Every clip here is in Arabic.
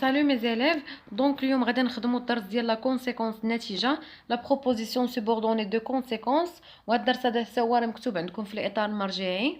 Salut mes élèves, donc اليوم غادي نخدموا الدرس ديال لا كونسيكونس النتيجه لا بروبوزيسيون سوبوردوني دو كونسيكونس. وهذا الدرس هذا هو راه مكتوب عندكم في الاطار المرجعي.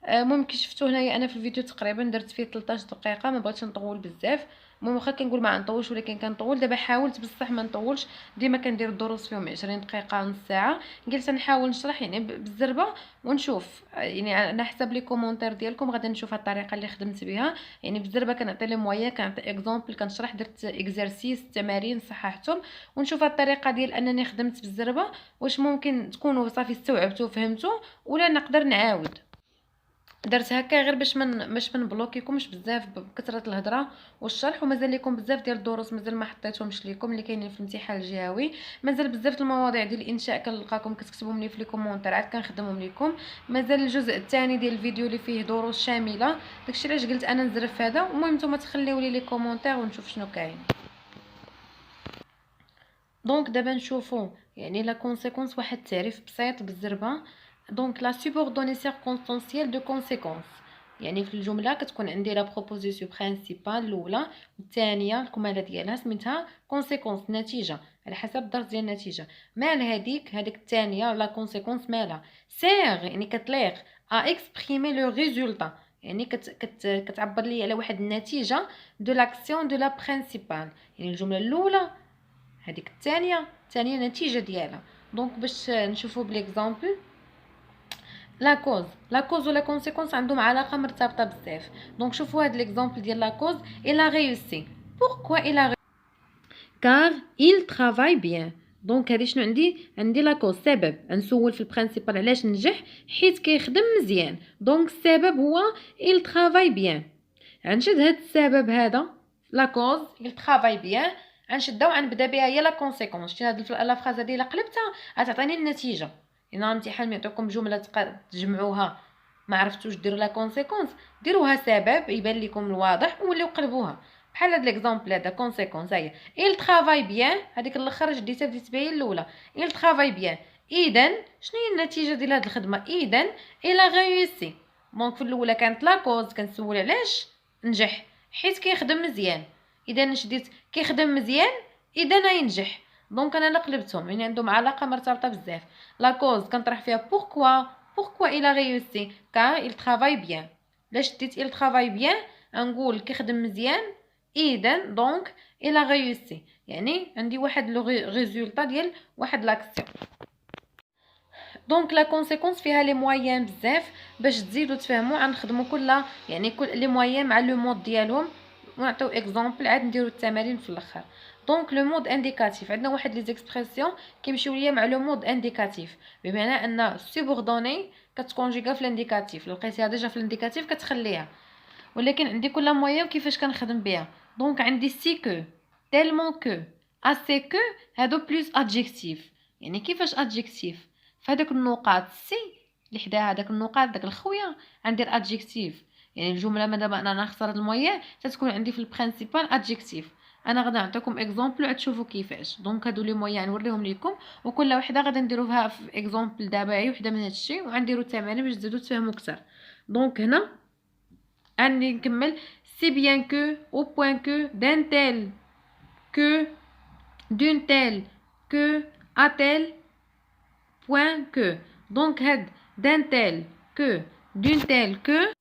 المهم كي شفتوا هنايا انا في الفيديو تقريبا درت فيه 13 دقيقه، ما بغيتش نطول بزاف. المهم واخا كنقول ما نطولش ولكن كنطول. دابا حاولت بصح ما نطولش، ديما كندير الدروس فيهم 20 دقيقه نص ساعه. قلت نحاول نشرح يعني بالزربه ونشوف، يعني على حسب لي كومونتير ديالكم غادي نشوف الطريقه اللي خدمت بها. يعني بالزربه كنعطي لي مويا، كنعطي اكزامبل، كنشرح، درت اكزرسيس تمارين صححتهم، ونشوف الطريقه ديال انني خدمت بالزربه واش ممكن تكونوا صافي استوعبتوا وفهمتوا ولا نقدر نعاود. درت هكا غير باش ما نبلوكيكمش بزاف بكثره الهضره والشرح. ومازال لكم بزاف ديال الدروس مازال ما حطيتهمش لكم اللي كاينين في الامتحان الجهوي. مازال بزاف المواضيع ديال الانشاء كنلقاكم كتكتبوهم لي في لي كومونتيرات كنخدمهم لكم. مازال الجزء الثاني ديال الفيديو اللي فيه دروس شامله، داكشي علاش قلت انا نزرف هذا. المهم نتوما تخليو لي كومونتير ونشوف شنو كاين. دونك دابا نشوفوا يعني لا كونسيكونس، واحد التعريف بسيط بالزربه. دونك لا سوبوردوني سيركونستانسييل دو كونسيكونس، يعني في الجمله كتكون عندي لا بروبوزيسيون برينسيبال الاولى، الثانيه الكماله ديالها سميتها كونسيكونس نتيجه على حسب الدرس ديال النتيجه. مال هذيك الثانيه لا كونسيكونس مالها سير يعني كتليق ا اكسبريمي لو ريزولتا، يعني كتعبر لي على واحد النتيجه دو لاكسيون دو لا برينسيبال. يعني الجمله الاولى هذيك الثانيه نتيجه ديالها. دونك باش نشوفوا بالاكزامبل، لا كوز ولا كونسيكونس عندهم علاقه مرتبطه بزاف. دونك شوفوا هذا الاكزامبل ديال لا كوز. الا réussi pourquoi il a car il travaille bien. دونك هذه شنو عندي لا كوز سبب. نسول في البرينسيبال علاش نجح، حيت كيخدم مزيان. دونك السبب هو il travaille bien. غنشد هذا السبب هذا لا كوز il travaille bien، غنشدها وغنبدا بها هي لا كونسيكونس. شتي هاد لا فراز هذه الا قلبتها غتعطيني النتيجه. ان الامتحان يعطيكم جمله تجمعوها ما عرفتوش ديروا لا كونسيكونس، ديروها سبب يبان لكم الواضح ووليو قلبوها. بحال هاد ليكزامبل هذا كونسيكونس هي il travaille bien، هذيك الاخر جديتها بديت بها الاولى il travaille bien. اذا شنو هي النتيجه ديال هاد الخدمه؟ اذا il a réussi. دونك في الاولى كانت لا كوز كنسول علاش نجح، حيت كيخدم مزيان. اذا شديت كيخدم مزيان اذا ينجح. دونك انا قلبتهم يعني عندهم علاقه مرتبطه بزاف. لا كوز كنطرح فيها pourquoi il a réussi car il travaille bien. لاش شديت il travaille bien نقول كيخدم مزيان. اذا دونك il a réussi يعني عندي واحد لو ريزولطا ديال واحد لاكسيون. دونك لا كونسيكونس فيها لي مويان بزاف باش تزيدوا تفهموا. غنخدموا يعني كل لي مويان مع لو مود ديالهم ونعطيو اكزامبل عاد نديرو التمارين في الاخر. دونك لو مود انديكاتيف عندنا واحد لي زيكسبرسيون كيمشيو ليا مع لو مود انديكاتيف، بمعنى ان سوبوردوني كتكونجيغا في الانديكاتيف. لقيتيها ديجا في الانديكاتيف كتخليها، ولكن عندي كل مويان كيفاش كنخدم بها. دونك عندي سي كو، تيلمون كو، اسي كو، هادو بلوس ادجيكتيف. يعني كيفاش ادجيكتيف؟ فهادوك النقاط سي اللي حداها داك النقاط داك الخويه غندير ادجيكتيف. يعني الجمله مادام انا نختار المويان تتكون عندي في البرينسيبال ادجيكتيف. انا غادي نعطيكم اكزامبل وتشوفوا كيفاش. دونك هادو لي مويان نوريهم لكم وكل وحده غادي نديروها في اكزامبل دابا وحده من هادشي، وغنديروا التمارين باش تزيدوا تفهموا اكثر. دونك هنا غادي نكمل si bien que au point que d'un tel que d'une telle que à tel point que. دونك هاد d'un tel que d'une telle que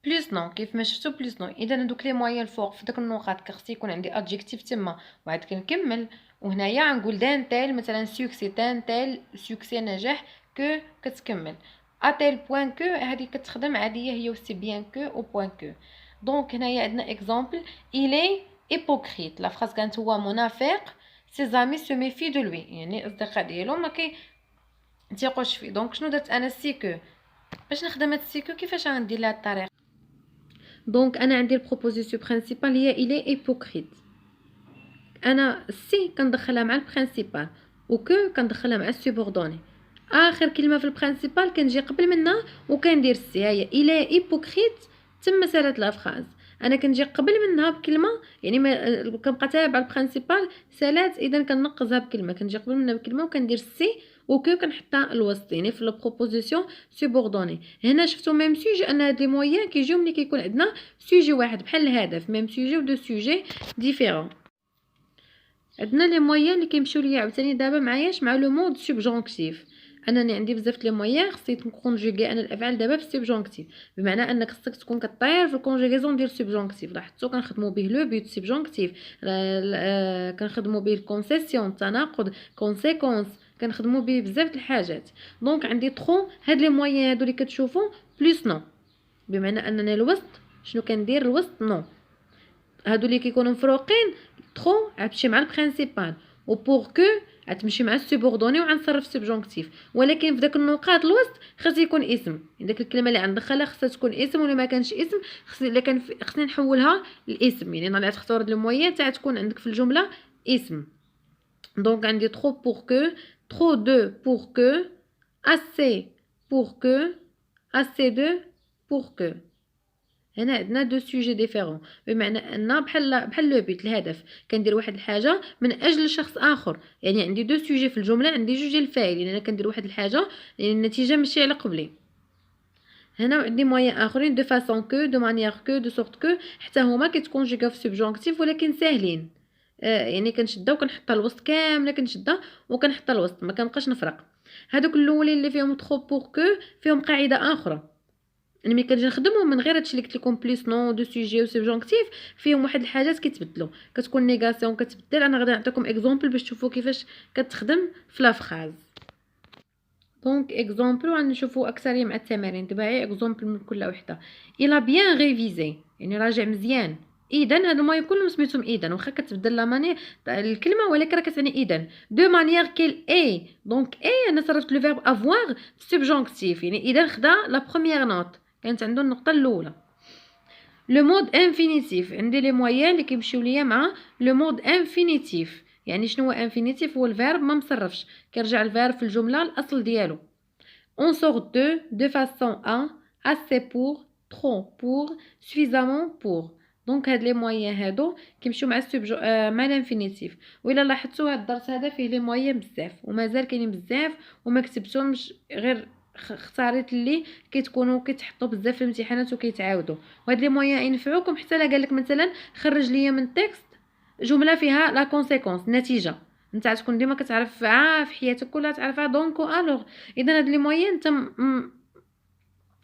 بليس نون كيف ما شفتوا بليس نون. اذا هذوك لي مويان الفوق في داك النقاط خص يكون عندي ادجيكتيف تما وعاد كنكمل. وهنايا غنقول دان تيل مثلا سوكسي، دان تيل سوكسي نجاح، كو كتكمل اتيل بوين كو هذه كتخدم عاديه هي وسي بيان كو او بوين كو. دونك هنايا عندنا اكزامبل إلي ايبوكريت. لا فراز كانت هو منافق، سي زامي سو ميفي دو لوي، يعني الاصدقاء ديالو ما تيقوش فيه. دونك شنو درت انا؟ سي كو. باش نخدم هاد سي كو كيفاش غندير لها الطريقه؟ دونك انا عندي البروبوزيسيون برينسيبال هي إلي ايبوكريت. انا سي كندخلها مع البرينسيبال وكو كندخلها مع السوبوردوني. اخر كلمه في البرينسيبال كنجي قبل منها وكندير سي. هي إلي ايبوكريت تم سالات لا فراز. انا كنجي قبل منها بكلمه، يعني ما كنبقى تابع البرينسيبال سالات، اذا كنقصها بكلمه، كنجي قبل منها بكلمه وكندير سي و كو كنحطها الوسط يعني في البروبوزيسيون سوبوردوني. هنا شفتوا ميم سوجي ان هاد لي مويان كيجيو ملي كيكون عندنا سوجي واحد بحال الهدف ميم سوجي و دو سوجي ديفيرون. عندنا لي مويان اللي كيمشيو ليا عاوتاني دابا معاياش مع لو مود سوبجونكتيف. انني عندي بزاف لي مويان خصني نكونجوغي انا الافعال دابا في السوبجونكتيف، بمعنى انك خصك تكون كطير في الكونجوغيزون ديال السوبجونكتيف. لاحظتوا كنخدموا به لو بيت سوبجونكتيف، كنخدموا به الكونسيسيون التناقض كونسيكونس، كنخدموا به بزاف د الحاجات. دونك عندي ترو هاد لي مويان هادو اللي كتشوفوا بلس نو، بمعنى انني الوسط شنو كندير الوسط نو. هادو اللي كيكونوا مفروقين ترو غتمشي مع البرينسيبال، و بور كو غتمشي مع السوبوردوني وغنصرف سوبجونكتيف. ولكن في داك النقاط الوسط خاص يكون اسم، داك الكلمه اللي غندخلها خاصها تكون اسم، ولا ما كانش اسم خصني نحولها لاسم. يعني انا غتختار لو مويان تاع تكون عندك في الجمله اسم. دونك عندي ترو بور كو، ترو دو بور كو، assez pour que، assez de pour que. هنا عندنا دو سوجي ديفيرون، بمعنى ان بحال لو بيت الهدف كندير واحد الحاجه من اجل شخص اخر. يعني عندي دو سوجي في الجمله، عندي جوج ديال الفاعل، يعني انا كندير واحد الحاجه يعني النتيجه ماشي على قبلي. هنا عندي مويان اخرين دو فاسون كو، دو مانيير كو، دو سورت كو، حتى هما كيتكونجيغاو في سوبجونكتيف ولكن ساهلين. يعني كنشدها وكنحطها الوسط كامله، كنشدها وكنحطها الوسط، ما كنبقاش نفرق. هادوك الاولين اللي فيهم ترو بور كو فيهم قاعده اخرى. انا ملي كنجي نخدمهم من غير هادشي اللي قلت لكم بليس نو دو سوجي و سوبجونكتيف، فيهم واحد الحاجات كيتبدلوا، كتكون نيغاسيون كتبدل. انا غادي نعطيكم اكزومبل باش تشوفوا كيفاش كتخدم في لا فراز. دونك اكزومبل وغنشوفوا اكثر مع التمارين تبعي اكزومبل من كل وحده. الا بيان ريفيزي يعني راجع مزيان. اذا هاد الماي كلهم سميتهم اذا، واخا كتبدل لا ماني الكلمه ولكن راه كتعني اذا دو مانيير كيل اي. دونك اي انا صرفت لو فيرب افوار في سوبجونكتيف، يعني اذا خدا لا بروميير نوت، كانت عنده النقطه الاولى. لو مود انفينيتيف عندي لي مويان اللي كيمشيو ليا مع لو مود انفينيتيف. يعني شنو هو انفينيتيف؟ هو الفيرب ما مصرفش، كيرجع الفيرب في الجمله الاصل ديالو. on sort de façon à, assez pour, trop pour, suffisamment pour. دونك هاد لي مويان هادو كيمشيو مع مع الانفينيتيف. وإلا لاحظتوا هاد الدرس هذا فيه لي مويان بزاف ومازال كاينين بزاف وما كتبتهمش، غير اختاريت اللي كتكونوا كيتحطوا بزاف في الامتحانات وكيتعاودوا. وهاد لي مويان ينفعوكم حتى لا قالك مثلا خرج ليا من التكست جمله فيها لا كونسيكونس النتيجه، انت تكون ديما كتعرف في حياتك كلها تعرفها. دونك الوغ اذا هاد لي مويان انت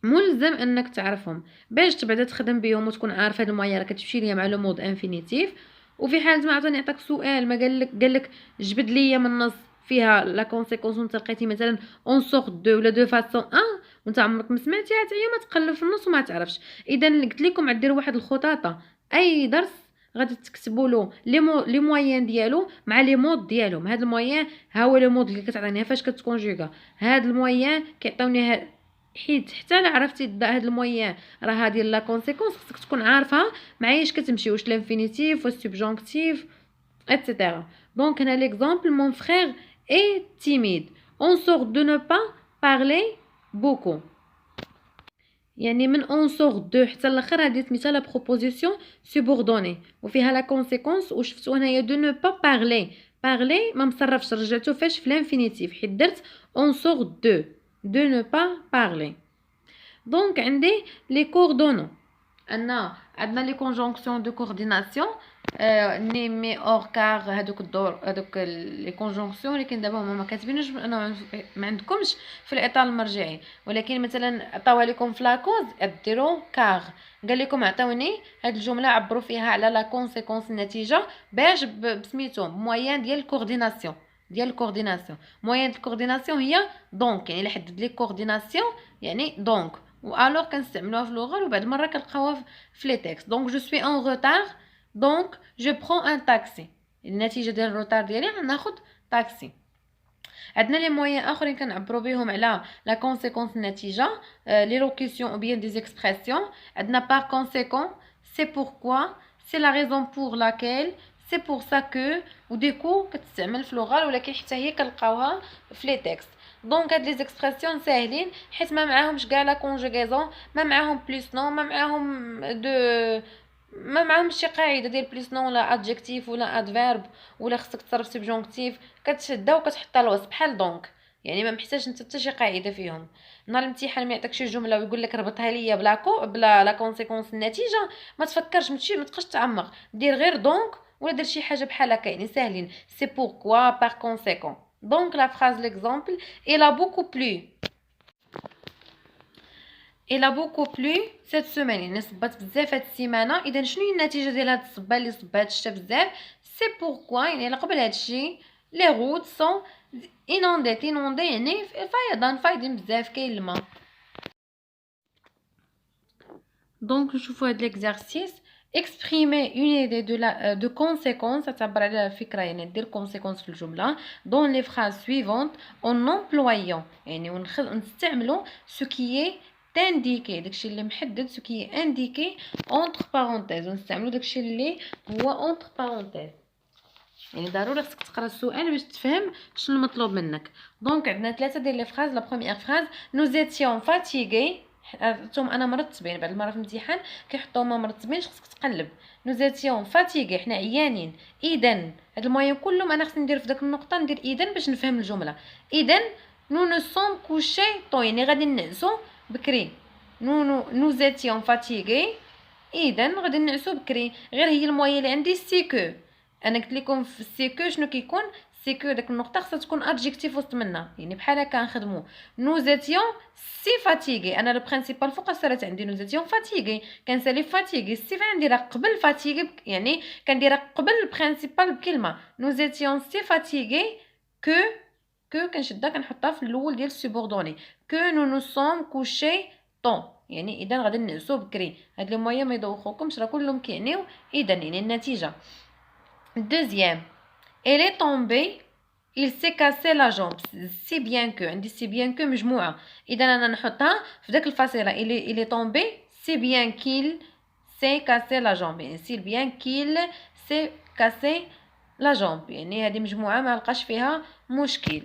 ملزم انك تعرفهم باش تبدا تخدم بهم وتكون عارف هاد المويان راه كتمشي ليا مع لو مود انفينيتيف. وفي حاله ما عطاني عطاك سؤال ما قالك جبد ليا من النص فيها لا كونسيكونس وانت لقيتي مثلا اون سورت دو ولا دو فاسون ان وانت عمرك ما سمعتيها حتى هي ما تقلب في النص وما تعرفش. اذا قلت لكم ديروا واحد الخطاطه، اي درس غادي تكتبوا له لي مويان ديالو مع لي مود ديالهم. هاد المويان ها هو لو مود اللي كتعطيني فاش كتكونجوغا. هاد المويان كيعطيوني حيت حتى لا عرفتي هاد المويان راه ديال لا كونسيكونس خصك تكون عارفها معايش كتمشي واش لانفينيتيف واش سوبجونكتيف etc. دونك هنا ليكزامبل mon frère est timide on sort de ne pas parler beaucoup. يعني من on sort de حتى الاخر هادي سميتها لا بروبوزيسيون سوبوردوني وفيها لا كونسيكونس. وشفتوا هنايا دو نو با بارلي، بارلي ما مصرفش رجعتو فاش في لانفينيتيف حيت درت on sort de ne pas parler. دونك عندي لي كوردونون ان عندنا لي كونجونكسيون دو كورديناسيون ني مي اور كار هادوك الدور هادوك لي كونجونكسيون لكن دابا هما ما كاتبينوش انا ما عندكمش في الاطار المرجعي. ولكن مثلا عطاوها لكم في لاكوز ديروا كار، قال لكم عطاوني هاد الجمله عبروا فيها على لا كونسيكونس النتيجه باش بسميتو مويان ديال الكورديناسيون مويان الكورديناسيون هي دونك. يعني اللي حدد لي كورديناسيون يعني دونك والوغ كنستعملوها في اللغه وبعد مره كنلقاوها في لي تيكست. دونك جو سوي ان روتار دونك جو برون ان تاكسي. النتيجه ديال الروتار ديالي غناخد تاكسي. عندنا لي مويان اخرين كنعبروا بهم على لا كونسيكونس النتيجه لي لوكيسيون او بيان دي زيكسبرسيون. عندنا بار كونسيكون سي بوركوا سي لا ريزون بور لاكيل سي بور سا كو وديكو كتستعمل في اللغه ولكن حتى هي كنلقاوها في لي تيكست. دونك هاد لي زيكسبرسيون ساهلين حيت ما معاهمش كاع لا كونجوغيزون، ما معاهم بليس نو، ما معاهم ما معاهمش شي قاعده ديال بليس نو ولا ادجكتيف ولا ادفيرب ولا خصك تصرف سوبجونكتيف. كتشدها وكتحطها الوسط بحال دونك. يعني ما محتاجش انت حتى شي قاعده فيهم. نهار الامتحان ما يعطيك شي جمله ويقول لك ربطها ليا بلا لا كونسيكونس النتيجه، ما تفكرش، ما تبقاش تعمق، دير غير دونك ولا دير شي حاجه بحال هكا، يعني ساهلين. سي بوركوا بار كونسيكون. دونك لا فراز ليكزامبل il a beaucoup plu. il a beaucoup plu cette semaine. يعني صبات بزاف هاد السيمانه. اذا شنو هي النتيجه ديال هاد الصبه اللي صبات الشتا بزاف؟ سي بوركوا يعني على قبل هادشي لي روت سون inondées يعني فايضين بزاف، كاين الماء. دونك نشوفوا هاد ليكزارسيس. exprimer une idée de conséquence، تعبر على فكره، يعني دير conséquence في الجمله dans les phrases suivantes en employant، يعني ونستعملوا ce qui est indiqué، داكشي اللي محدد ce qui est indiqué entre parenthèses، ونستعملوا داكشي اللي هو entre parenthèses. يعني ضروري خصك تقرا السؤال باش تفهم شنو المطلوب منك. دونك عندنا 3 ديال لي فراز. لا بروميير فراز nous étions fatigués، حطهم انا مرتبين، بعد المره في الامتحان كيحطوهم ما مرتبينش، خصك تقلب. nous étions fatigués حنا عيانين. اذا هاد الموين كلهم انا خصني ندير في داك النقطه، ندير اذا باش نفهم الجمله. اذا nous ne sommes couchés tôt، يعني غادي نعسو بكري. nous étions fatigués، اذا غادي نعسو بكري. غير هي الموين اللي عندي سي كو، انا قلت لكم في سي كو شنو كيكون؟ سي كو داك النقطه خصها تكون ادجيكتيف وسط منها، يعني بحال هكا نخدمو nous étions سي فاتيغي. انا لو برينسيپال فوق صرات عندي nous étions فاتيغي، كنسالي فاتيغي الصفه نديرها قبل فاتيغي، يعني كنديرها قبل البرينسيپال بكلمه. nous étions سي فاتيغي كو كنشدها كنحطها في الاول ديال السوبوردوني. كو nous nous sommes couchés tôt، يعني اذا غادي نعسو بكري. هاد لي مويا ما يدوخوكمش، راه كلهم كيعنيو اذا، يعني النتيجه. Deuxième, elle est tombée, il s'est cassé la jambe. Si bien que عندي si bien que مجموعة، إذا أنا نحطها في داك الفاصلة. il est tombé, si bien qu'il s'est cassé la jambe، يعني si bien qu'il s'est cassé la jambe، يعني هذه مجموعة ما لقاش فيها مشكل.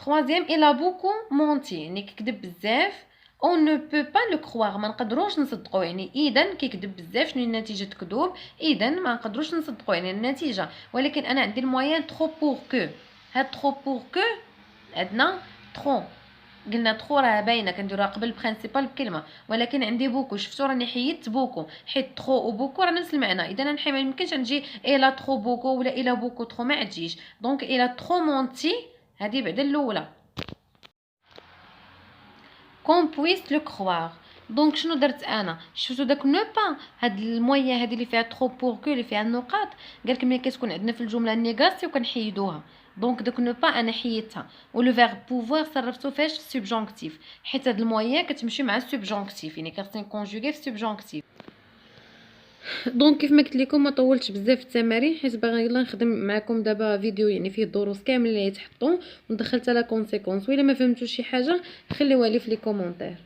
Troisième, il a beaucoup menti، يعني كيكذب بزاف. on ne peut pas le croire، ما نقدروش نصدقوا، يعني اذا كيكذب بزاف. شنو نتيجه كذوب؟ اذا ما نقدروش نصدقوا، يعني النتيجه. ولكن انا عندي الموين ترو بور كو. هاد ترو بور كو عندنا ترو، قلنا ترو راه باينه كنديروها قبل البرينسيپال بكلمه، ولكن عندي بوكو. شفتوا راني حيدت بوكو، حيت ترو وبوكو راه نفس المعنى. اذا انا ما يمكنش نجي الا ترو بوكو ولا الا بوكو ترو، ما تجيش. دونك الا ترو مونتي هذه بعد الاولى. qu'on puisse le croire. دونك شنو درت انا؟ شفتوا داك نو با، هاد المويه هذه اللي فيها ترو بور كو اللي فيها النقاط، قالك ملي كتكون عندنا في الجمله نيغاتيف كنحيدوها. دونك داك نو با انا حيدتها. ولو فيرب بوفوار صرفتو فاش؟ سوبجونكتيف، حيت هاد المويه كتمشي مع السوبجونكتيف، يعني كنخصني كونجوغي في السوبجونكتيف. دونك كيف ما قلت لكم ما طولتش بزاف في التمارين، حيت باغا يلا نخدم معكم دابا فيديو يعني فيه الدروس كامل اللي يتحطوا، وندخل حتى لا كونسيكونس. وإلا ما فهمتوش شي حاجه خليوها لي في لي كومونتير.